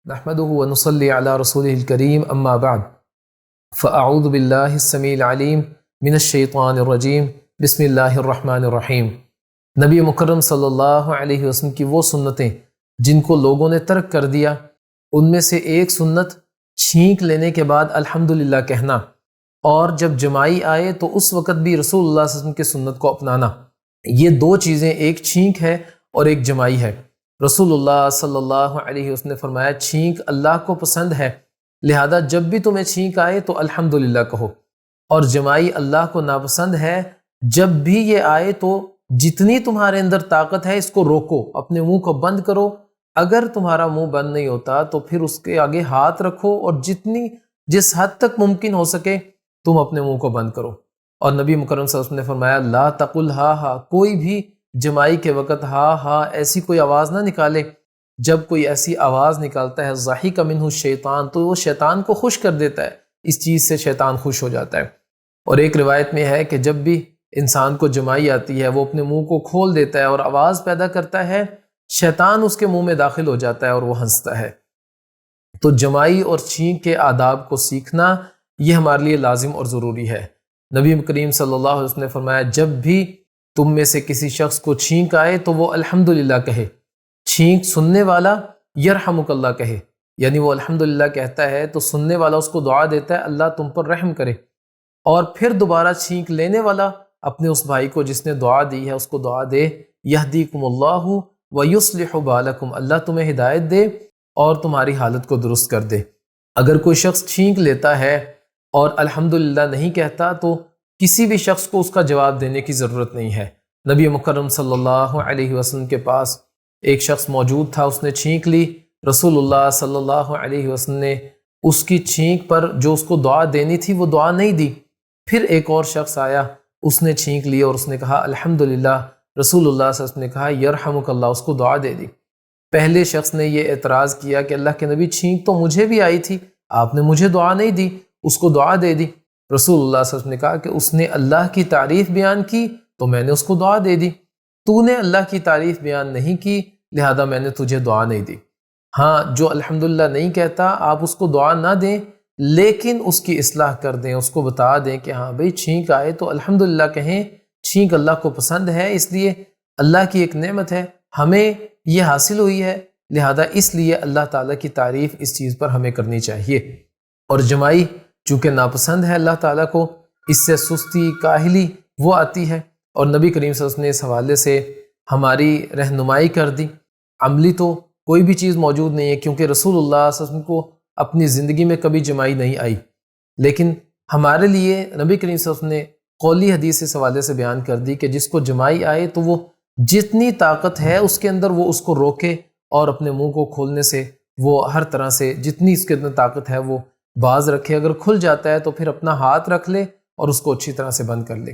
نحمده ونصلي على رسوله الكريم اما بعد فاعوذ بالله السميع العليم من الشيطان الرجيم بسم اللہ الرحمن الرحیم۔ نبی مکرم صلی اللہ علیہ وسلم کی وہ سنتیں جن کو لوگوں نے ترک کر دیا، ان میں سے ایک سنت چھینک لینے کے بعد الحمدللہ کہنا، اور جب جمائی آئے تو اس وقت بھی رسول اللہ صلی اللہ علیہ وسلم کی سنت کو اپنانا۔ یہ دو چیزیں، ایک چھینک ہے اور ایک جمائی ہے۔ رسول اللہ صلی اللہ علیہ وسلم نے فرمایا چھینک اللہ کو پسند ہے، لہذا جب بھی تمہیں چھینک آئے تو الحمدللہ کہو، اور جمائی اللہ کو ناپسند ہے۔ جب بھی یہ آئے تو جتنی تمہارے اندر طاقت ہے اس کو روکو، اپنے منہ کو بند کرو۔ اگر تمہارا منہ بند نہیں ہوتا تو پھر اس کے آگے ہاتھ رکھو، اور جس حد تک ممکن ہو سکے تم اپنے منہ کو بند کرو۔ اور نبی مکرم صلی اللہ علیہ وسلم نے فرمایا لا تقل ہا ہا، کوئی بھی جمائی کے وقت ہا ہا ایسی کوئی آواز نہ نکالے۔ جب کوئی ایسی آواز نکالتا ہے ضحک منہ الشیطان، تو وہ شیطان کو خوش کر دیتا ہے، اس چیز سے شیطان خوش ہو جاتا ہے۔ اور ایک روایت میں ہے کہ جب بھی انسان کو جمائی آتی ہے وہ اپنے منہ کو کھول دیتا ہے اور آواز پیدا کرتا ہے، شیطان اس کے منہ میں داخل ہو جاتا ہے اور وہ ہنستا ہے۔ تو جمائی اور چھینک کے آداب کو سیکھنا یہ ہمارے لیے لازم اور ضروری ہے۔ نبی کریم صلی اللہ علیہ وسلم نے فرمایا جب بھی تم میں سے کسی شخص کو چھینک آئے تو وہ الحمدللہ کہے۔ چھینک سننے والا یرحمک اللہ کہے، یعنی وہ الحمدللہ کہتا ہے تو سننے والا اس کو دعا دیتا ہے اللہ تم پر رحم کرے، اور پھر دوبارہ چھینک لینے والا اپنے اس بھائی کو جس نے دعا دی ہے اس کو دعا دے یہدیکم اللہ ویصلح بالکم، اللہ تمہیں ہدایت دے اور تمہاری حالت کو درست کر دے۔ اگر کوئی شخص چھینک لیتا ہے اور الحمدللہ نہیں کہتا تو کسی بھی شخص کو اس کا جواب دینے کی ضرورت نہیں ہے۔ نبی مکرم صلی اللہ علیہ وسلم کے پاس ایک شخص موجود تھا، اس نے چھینک لی، رسول اللہ صلی اللہ علیہ وسلم نے اس کی چھینک پر جو اس کو دعا دینی تھی وہ دعا نہیں دی۔ پھر ایک اور شخص آیا، اس نے چھینک لی اور اس نے کہا الحمدللہ، رسول اللہ صلی اللہ علیہ وسلم نے کہا یرحمک اللہ، اس کو دعا دے دی۔ پہلے شخص نے یہ اعتراض کیا کہ اللہ کے نبی چھینک تو مجھے بھی آئی تھی، آپ نے مجھے دعا نہیں دی، اس کو دعا دے دی۔ رسول اللہ صلی اللہ علیہ وسلم نے کہا کہ اس نے اللہ کی تعریف بیان کی تو میں نے اس کو دعا دے دی، تو نے اللہ کی تعریف بیان نہیں کی لہذا میں نے تجھے دعا نہیں دی۔ ہاں، جو الحمدللہ نہیں کہتا آپ اس کو دعا نہ دیں، لیکن اس کی اصلاح کر دیں، اس کو بتا دیں کہ ہاں بھئی چھینک آئے تو الحمدللہ کہیں، چھینک اللہ کو پسند ہے، اس لیے اللہ کی ایک نعمت ہے، ہمیں یہ حاصل ہوئی ہے، لہذا اس لیے اللہ تعالیٰ کی تعریف اس چیز پر ہمیں کرنی چاہیے۔ اور جمائی چونکہ ناپسند ہے اللہ تعالیٰ کو، اس سے سستی کاہلی وہ آتی ہے، اور نبی کریم صلی اللہ علیہ وسلم نے اس حوالے سے ہماری رہنمائی کر دی۔ عملی تو کوئی بھی چیز موجود نہیں ہے کیونکہ رسول اللہ صلی اللہ علیہ وسلم کو اپنی زندگی میں کبھی جمائی نہیں آئی، لیکن ہمارے لیے نبی کریم صلی اللہ علیہ وسلم نے قولی حدیث اس حوالے سے بیان کر دی کہ جس کو جمائی آئے تو وہ جتنی طاقت ہے اس کے اندر وہ اس کو روکے، اور اپنے منہ کو کھولنے سے وہ ہر طرح سے جتنی اس کے اندر طاقت ہے وہ باز رکھے، اگر کھل جاتا ہے تو پھر اپنا ہاتھ رکھ لے اور اس کو اچھی طرح سے بند کر لے۔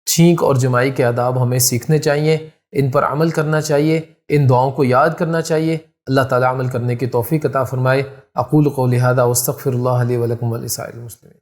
چھینک اور جمائی کے آداب ہمیں سیکھنے چاہیے، ان پر عمل کرنا چاہیے، ان دعاؤں کو یاد کرنا چاہیے۔ اللہ تعالیٰ عمل کرنے کی توفیق عطا فرمائے۔ اقول قولی ھذا واستغفر اللہ لی ولکم ولسائر المسلمین۔